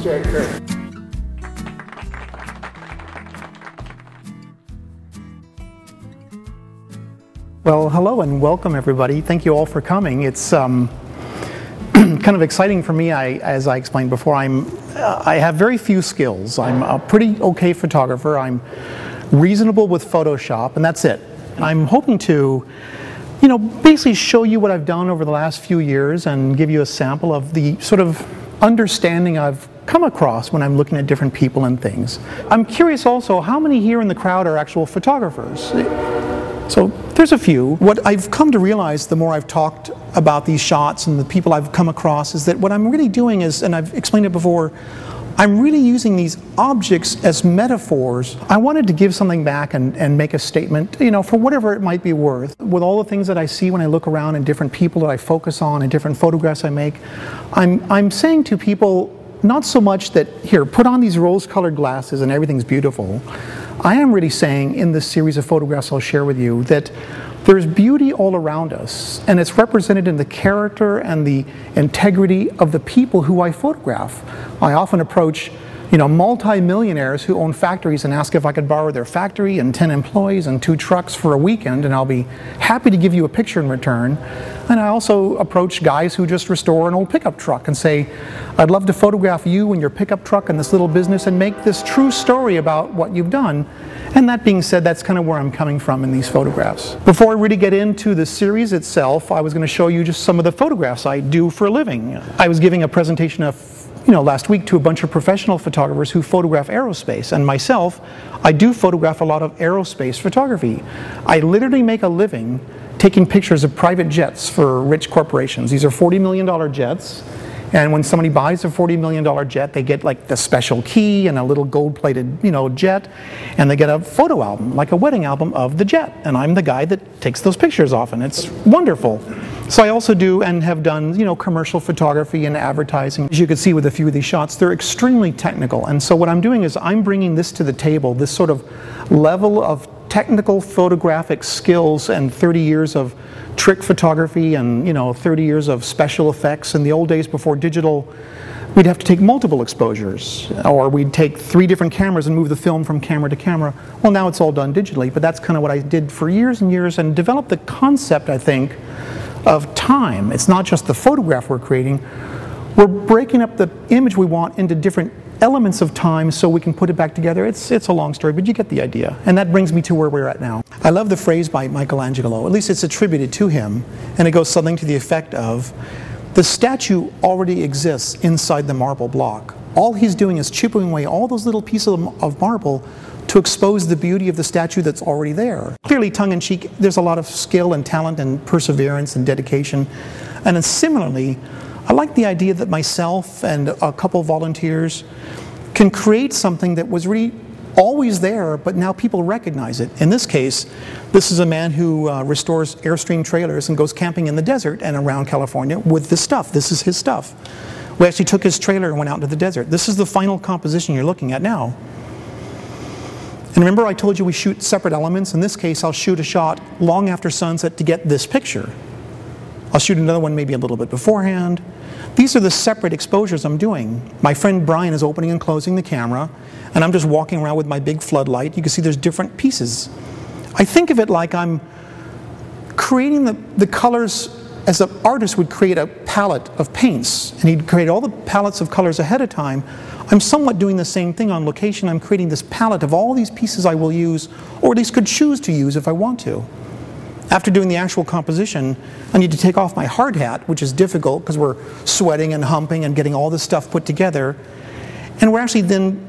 Okay, great. Well, hello and welcome everybody. Thank you all for coming. It's kind of exciting for me. As I explained before, I have very few skills. I'm a pretty okay photographer. I'm reasonable with Photoshop, and that's it. And I'm hoping to, basically show you what I've done over the last few years and give you a sample of the sort of understanding I've come across when I'm looking at different people and things. I'm curious also, how many here in the crowd are actual photographers? So there's a few. What I've come to realize the more I've talked about these shots and the people I've come across is that what I'm really doing is, and I've explained it before, I'm really using these objects as metaphors. I wanted to give something back and make a statement, for whatever it might be worth. With all the things that I see when I look around and different people that I focus on and different photographs I make, I'm saying to people, not so much that, here, put on these rose-colored glasses and everything's beautiful. I am really saying in this series of photographs I'll share with you that there's beauty all around us, and it's represented in the character and the integrity of the people who I photograph. I often approach multi-millionaires who own factories and ask if I could borrow their factory and 10 employees and 2 trucks for a weekend, and I'll be happy to give you a picture in return. And I also approach guys who just restore an old pickup truck and say, I'd love to photograph you and your pickup truck and this little business and make this true story about what you've done. And that being said, that's kind of where I'm coming from in these photographs. Before I really get into the series itself, I was going to show you just some of the photographs I do for a living. I was giving a presentation of last week to a bunch of professional photographers who photograph aerospace, and myself, I do photograph a lot of aerospace photography. I literally make a living taking pictures of private jets for rich corporations. These are $40 million jets, and when somebody buys a $40 million jet, they get like the special key and a little gold-plated jet, and they get a photo album, like a wedding album of the jet, and I'm the guy that takes those pictures often. It's wonderful. So I also do and have done, commercial photography and advertising. As you can see with a few of these shots, they're extremely technical. And so what I'm doing is I'm bringing this to the table, this sort of level of technical photographic skills and 30 years of trick photography and, 30 years of special effects. In the old days before digital, we'd have to take multiple exposures, or we'd take 3 different cameras and move the film from camera to camera. Well, now it's all done digitally, but that's kind of what I did for years and years and developed the concept, I think, of time. It's not just the photograph we're creating. We're breaking up the image we want into different elements of time so we can put it back together. It's a long story, but you get the idea. And that brings me to where we're at now. I love the phrase by Michelangelo, at least it's attributed to him, and it goes something to the effect of, the statue already exists inside the marble block. All he's doing is chipping away all those little pieces of marble to expose the beauty of the statue that's already there. Clearly, tongue-in-cheek, there's a lot of skill and talent and perseverance and dedication. And then similarly, I like the idea that myself and a couple volunteers can create something that was really always there, but now people recognize it. In this case, this is a man who restores airstream trailers and goes camping in the desert and around California with this stuff. This is his stuff. We actually took his trailer and went out into the desert. This is the final composition you're looking at now. And remember I told you we shoot separate elements? In this case, I'll shoot a shot long after sunset to get this picture. I'll shoot another one maybe a little bit beforehand. These are the separate exposures I'm doing. My friend Brian is opening and closing the camera, and I'm just walking around with my big floodlight. You can see there's different pieces. I think of it like I'm creating the colors as an artist would create a palette of paints, and he'd create all the palettes of colors ahead of time. I'm somewhat doing the same thing on location. I'm creating this palette of all these pieces I will use, or at least could choose to use if I want to. After doing the actual composition, I need to take off my hard hat, which is difficult because we're sweating and humping and getting all this stuff put together. And we're actually then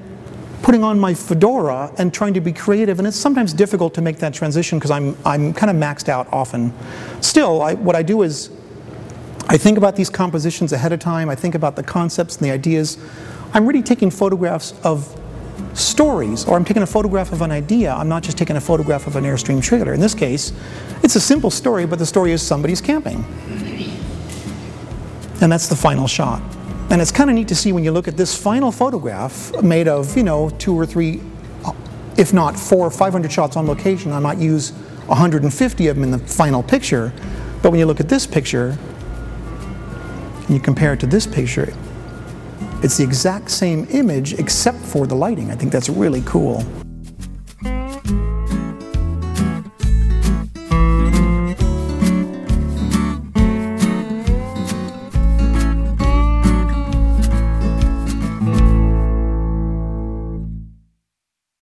putting on my fedora and trying to be creative, and it's sometimes difficult to make that transition because I'm kind of maxed out often. Still, what I do is I think about these compositions ahead of time. I think about the concepts and the ideas. I'm really taking photographs of stories, or I'm taking a photograph of an idea. I'm not just taking a photograph of an airstream trailer. In this case, it's a simple story, but the story is somebody's camping. And that's the final shot. And it's kind of neat to see when you look at this final photograph made of, 2 or 3, if not 400 or 500 shots on location. I might use 150 of them in the final picture. But when you look at this picture, and you compare it to this picture, It's the exact same image except for the lighting. I think that's really cool.